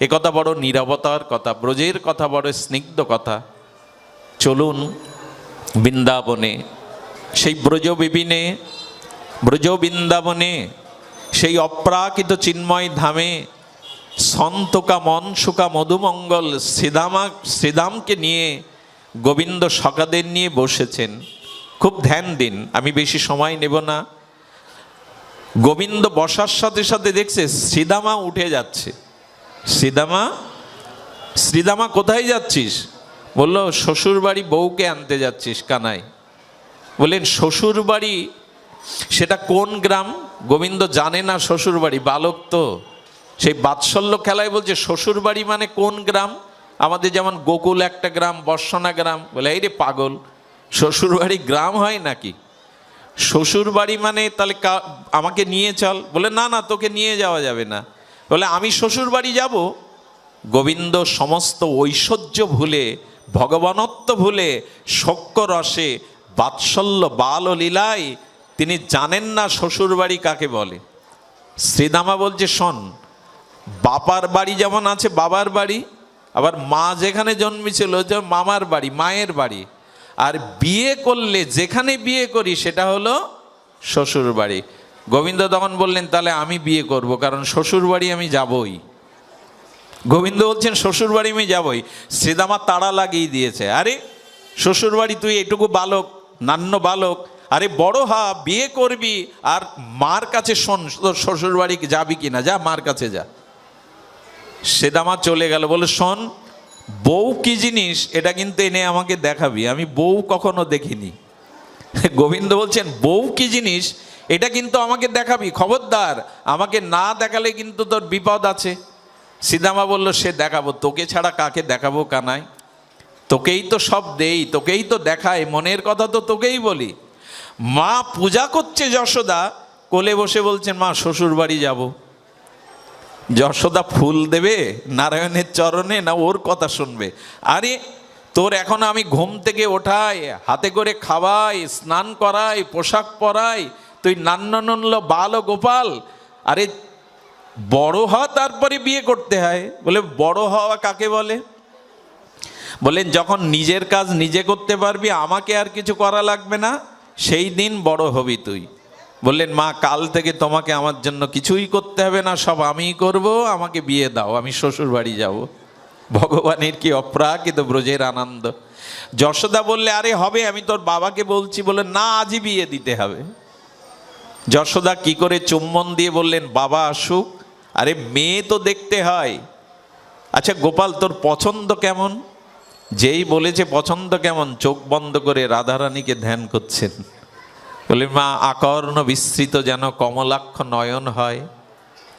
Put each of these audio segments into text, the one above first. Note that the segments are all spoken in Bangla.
এ কথা বড় নীরবতার কথা, ব্রজের কথা বড় স্নিগ্ধ কথা। চলুন বৃন্দাবনে, সেই ব্রজবিপিনে, ব্রজ বৃন্দাবনে, সেই অপ্রাকৃত চিন্ময় ধামে সন্তকা মনসুকা মধুমঙ্গল শ্রীদামকে নিয়ে গোবিন্দ সখাদের নিয়ে বসেছেন। খুব ধ্যান দিন, আমি বেশি সময় নেব না। গোবিন্দ বসার সাথে সাথে দেখছে শ্রীদামা উঠে যাচ্ছে। শ্রীদামা কোথায় যাচ্ছিস? বলল শ্বশুর বাড়ি বউকে আনতে যাচ্ছিস কানাই। বললেন শ্বশুর বাড়ি সেটা কোন গ্রাম? গোবিন্দ জানে না শ্বশুর বাড়ি, বালক তো। সেই বাৎসল্য খেলায় বলছে শ্বশুর বাড়ি মানে কোন গ্রাম? আমাদের যেমন গোকুল একটা গ্রাম, বর্ষণা গ্রাম। বলে এই রে পাগল, শ্বশুর বাড়ি গ্রাম হয় নাকি? শ্বশুর বাড়ি মানে তাহলে আমাকে নিয়ে চল। বলে না না, তোকে নিয়ে যাওয়া যাবে না। বলে আমি শ্বশুর বাড়ি যাব? গোবিন্দ সমস্ত ঐশ্বর্য ভুলে, ভগবানত্ব ভুলে, শক্য রসে, বাৎসল্য বাল ও লীলায় তিনি জানেন না শ্বশুর বাড়ি কাকে বলে। শ্রীদামা বলছে শোন, বাপার বাড়ি যেমন আছে বাবার বাড়ি, আবার মা যেখানে জন্মেছিল মামার বাড়ি, মায়ের বাড়ি। আর বিয়ে করলে যেখানে বিয়ে করি সেটা হলো শ্বশুর বাড়ি। গোবিন্দ তখন বললেন তাহলে আমি বিয়ে করব, কারণ শ্বশুর বাড়ি আমি যাবই। গোবিন্দ বলছেন শ্বশুর বাড়ি আমি যাবই। শ্রীদামা তাড়া লাগিয়ে দিয়েছে, আরে শ্বশুর বাড়ি তুই এটুকু বালক, নান্য বালক, আরে বড় হা, বিয়ে করবি, আর মার কাছে শোন তোর শ্বশুর বাড়ি যাবি কিনা, যা মার কাছে যা। শ্রীদামা চলে গেল। বলে শোন, বউ কি জিনিস এটা কিন্তু এনে আমাকে দেখাবি, আমি বউ কখনো দেখিনি। গোবিন্দ বলছেন বউ কি জিনিস এটা কিন্তু আমাকে দেখাবি, খবরদার, আমাকে না দেখালে কিন্তু তোর বিপদ আছে। শ্রীদামা বলল সে দেখাবো, তোকে ছাড়া কাকে দেখাবো কানাই? তোকেই তো সব দেই, তোকেই তো দেখাই, মনের কথা তো তোকেই বলি। মা পূজা করছে যশোদা, কোলে বসে বলছেন মা শ্বশুর বাড়ি যাব। যশোদা ফুল দেবে নারায়ণের চরণে, না ওর কথা শুনবে? আরে তোর এখন আমি ঘুম থেকে ওঠাই, হাতে করে খাওয়াই, স্নান করাই, পোশাক পরাই, তুই নান্ননল্ল বাল ও গোপাল। আরে বড় হওয়া তারপরে বিয়ে করতে হয়। বলে বড় হওয়া কাকে বলে? বলেন যখন নিজের কাজ নিজে করতে পারবি, আমাকে আর কিছু করা লাগবে না, সেই দিন বড় হবি তুই। বললেন মা কাল থেকে তোমাকে আমার জন্য কিছুই করতে হবে না, সব আমিই করব, আমাকে বিয়ে দাও, আমি শ্বশুর বাড়ি যাব। ভগবানের কি অপ্রাকৃত ব্রজের আনন্দ। যশোদা বললে আরে হবে, আমি তোর বাবাকে বলছি। বলে না, আজই বিয়ে দিতে হবে। যশোদা কি করে চুম্বন দিয়ে বললেন বাবা আসুক। আরে মেয়ে তো দেখতে হয়। আচ্ছা গোপাল তোর পছন্দ কেমন? যেই বলেছে পছন্দ কেমন, চোখ বন্ধ করে রাধারানীকে ধ্যান করছেন। বলে মা আকর্ণ বিস্তৃত যেন কমলাক্ষ নয়ন হয়,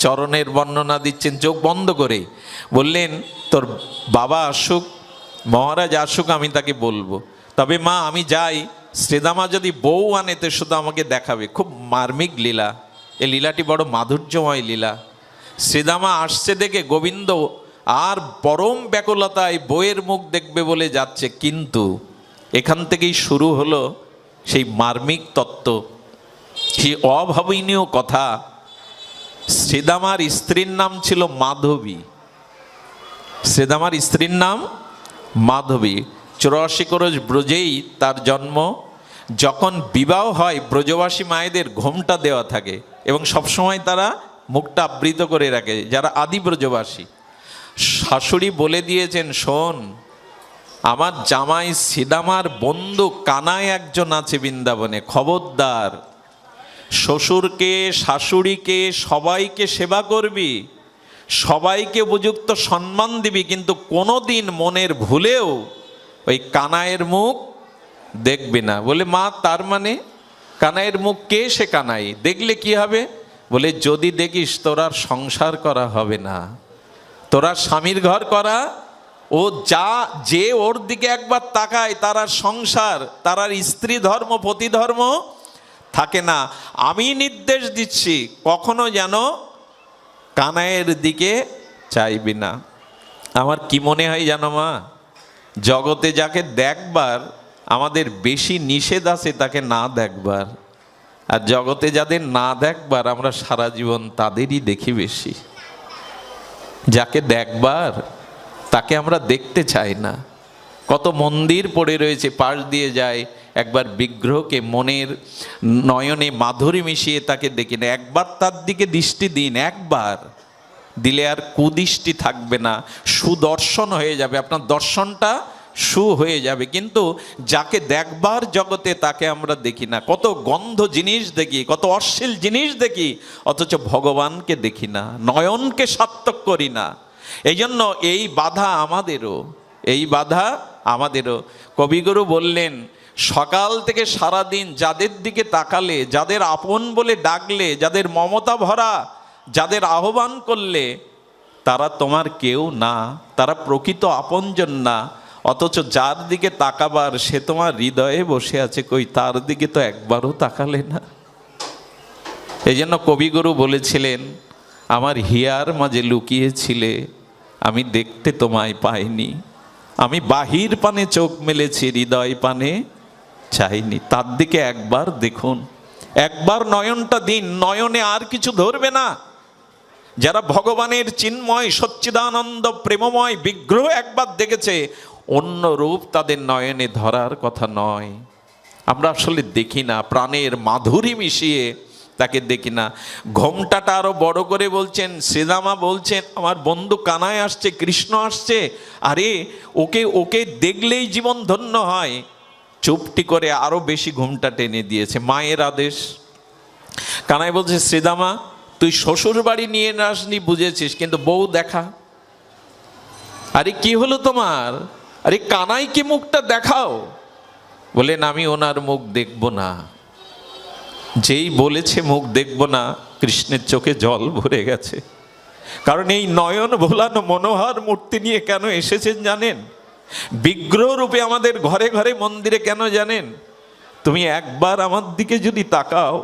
চরণের বর্ণনা দিচ্ছেন চোখ বন্ধ করে। বললেন তোর বাবা আসুক, মহারাজ আসুক, আমি তাকে বলবো। তবে মা আমি যাই, শ্রীদামা যদি বউ আনে তো শুধু আমাকে দেখাবে। খুব মার্মিক লীলা, এই লীলাটি বড় মাধুর্যময় লীলা। শ্রীদামা আসছে দেখে গোবিন্দ আর পরম ব্যাকুলতায় বইয়ের মুখ দেখবে বলে যাচ্ছে, কিন্তু এখান থেকেই শুরু হলো সেই মার্মিক তত্ত্ব, সেই অভাবনীয় কথা। শ্রীদামার স্ত্রীর নাম ছিল মাধবী। শ্রীদামার স্ত্রীর নাম মাধবী। 84 ক্রোশ ব্রজেই তার জন্ম। যখন বিবাহ হয় ব্রজবাসী মায়েদের ঘোমটা দেওয়া থাকে এবং সবসময় তারা মুখটা আবৃত করে রাখে, যারা আদি ব্রজবাসী। শাশুড়ি বলে দিয়েছেন শোন, আমার জামাই শ্রীদামার বন্ধু কানাই একজন আছে বৃন্দাবনে, খবরদার শ্বশুরকে শাশুড়িকে সবাইকে সেবা করবি, সবাইকে উপযুক্ত সম্মান দিবি, কিন্তু কোনোদিন মনের ভুলেও ওই কানাইয়ের মুখ দেখবি না। বলে মা তার মানে কানাইয়ের মুখ কে? সে কানাই, দেখলে কি হবে? বলে যদি দেখিস তোর আর সংসার করা হবে না, তোরা স্বামীর ঘর করা, ও যে ওর দিকে একবার তাকায় তার আর সংসার, তার আর স্ত্রী ধর্ম পতি ধর্ম থাকে না। আমি নির্দেশ দিচ্ছি কখনো যেন কানাইয়ের দিকে চাইবি না। আমার কি মনে হয় জানো মা, জগতে যাকে দেখবার আমাদের বেশি নিষেধ আছে তাকে না দেখবার, আর জগতে যাদের না দেখবার আমরা সারা জীবন তাদেরই দেখি বেশি। যাকে দেখবার তাকে আমরা দেখতে চাই না। কত মন্দির পড়ে রয়েছে, পাশ দিয়ে যায়, একবার বিগ্রহকে মনের নয়নে মাধুরী মিশিয়ে তাকে দেখি না। একবার তার দিকে দৃষ্টি দিন, একবার দিলে আর কুদৃষ্টি থাকবে না, সুদর্শন হয়ে যাবে, আপনার দর্শনটা সু হয়ে যাবে। কিন্তু যাকে দেখবার জগতে তাকে আমরা দেখি না। কত গন্ধ জিনিস দেখি, কত অশ্লীল জিনিস দেখি, অথচ ভগবানকে দেখি না, নয়নকে সার্থক করি না। এই জন্য এই বাধা আমাদেরও, এই বাধা আমাদেরও। কবিগুরু বললেন, সকাল থেকে সারাদিন যাদের দিকে তাকালে, যাদের আপন বলে ডাকলে, যাদের মমতা ভরা, যাদের আহ্বান করলে, তারা তোমার কেউ না, তারা প্রকৃত আপনজন না। অথচ যার দিকে তাকাবার সে তোমার হৃদয়ে বসে আছে, কই তার দিকে তো একবারও তাকালে না। এই জন্য কবিগুরু বলেছিলেন, আমার হিয়ার মাঝে লুকিয়েছিলে, আমি দেখতে তোমায় পাইনি, আমি বাহির পানে চোখ মেলেছি, হৃদয় পানে চাইনি। তার দিকে একবার দেখুন, একবার নয়নটা দিন, নয়নে আর কিছু ধরবে না। যারা ভগবানের চিন্ময় সচ্চিদানন্দ প্রেমময় বিগ্রহ একবার দেখেছে, অন্য রূপ তাদের নয়নে ধরার কথা নয়। আমরা আসলে দেখি না, প্রাণের মাধুরী মিশিয়ে তাকে দেখি না। ঘোমটাটা আরো বড় করে বলছেন, শ্রীদামা বলছেন, আমার বন্ধু কানায় আসছে, কৃষ্ণ আসছে, আরে ওকে ওকে দেখলেই জীবন ধন্য হয়। চুপটি করে আরো বেশি ঘুমটা টেনে দিয়েছে, মায়ের আদেশ। কানাই বলছে, শ্রীদামা তুই শ্বশুর বাড়ি নিয়ে আসনি বুঝেছিস, কিন্তু বউ দেখা। আরে কি হলো তোমার? আরে কানাইকে মুখটা দেখাও। বলেন, আমি ওনার মুখ দেখব না। যেই বলেছে মুখ দেখব না, কৃষ্ণের চোখে জল ভরে গেছে। কারণ এই নয়ন ভোলানো মনোহর মূর্তি নিয়ে কেন এসেছেন জানেন? বিগ্রহ রূপে আমাদের ঘরে ঘরে মন্দিরে কেন জানেন? তুমি একবার আমার দিকে যদি তাকাও,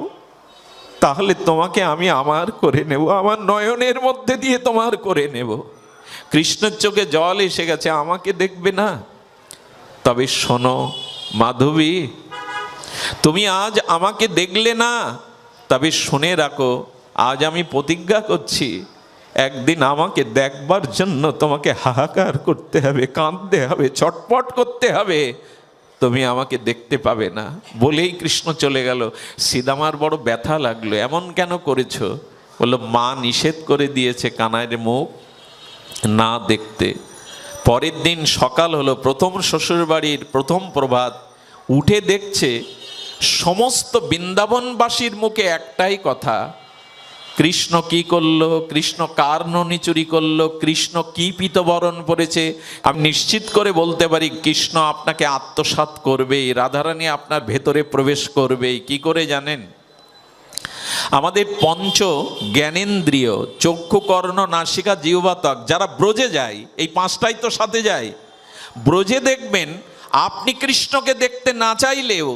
তাহলে তোমাকে আমি আমার করে নেব, আমার নয়নের মধ্যে দিয়ে তোমার করে নেব। কৃষ্ণের চোখে জল এসে গেছে, আমাকে দেখবে না? তবে শোনো মাধবী, তুমি আজ আমাকে দেখলে না, তবে শুনে রাখো, আজ আমি প্রতিজ্ঞা করছি, একদিন আমাকে দেখবার জন্য তোমাকে হাহাকার করতে হবে, কাঁদতে হবে, ছটপট করতে হবে, তুমি আমাকে দেখতে পাবে না। বলেই কৃষ্ণ চলে গেল। শ্রীদামার বড় ব্যথা লাগলো, এমন কেন করেছো? বললো, মা নিষেধ করে দিয়েছে কানাইয়ের মুখ না দেখতে। পরের দিন সকাল হলো, প্রথম শ্বশুর বাড়ির প্রথম প্রভাত, উঠে দেখছে সমস্ত বৃন্দাবনবাসীর মুখে একটাই কথা, কৃষ্ণ কি করলো, কৃষ্ণ কার ননি চুরি করলো, কৃষ্ণ কি পীতবরণ পরেছে। আমি নিশ্চিত করে বলতে পারি, কৃষ্ণ আপনাকে আত্মসাৎ করবেই, রাধারানী আপনার ভেতরে প্রবেশ করবেই। কি করে জানেন? আমাদের পঞ্চ জ্ঞানেন্দ্রিয়, চক্ষু কর্ণ নাসিকা জিহ্বা ত্বক, যারা ব্রজে যায়, এই পাঁচটাই তো সাথে যায়। ব্রজে দেখবেন, আপনি কৃষ্ণকে দেখতে না চাইলেও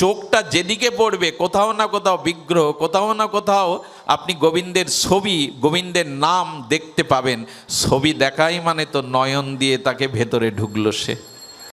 চোখটা যেদিকে পড়বে, কোথাও না কোথাও বিগ্রহ, কোথাও না কোথাও আপনি গোবিন্দের ছবি, গোবিন্দের নাম দেখতে পাবেন। ছবি দেখাই মানে তো নয়ন দিয়ে তাকে ভেতরে ঢুকলো সে।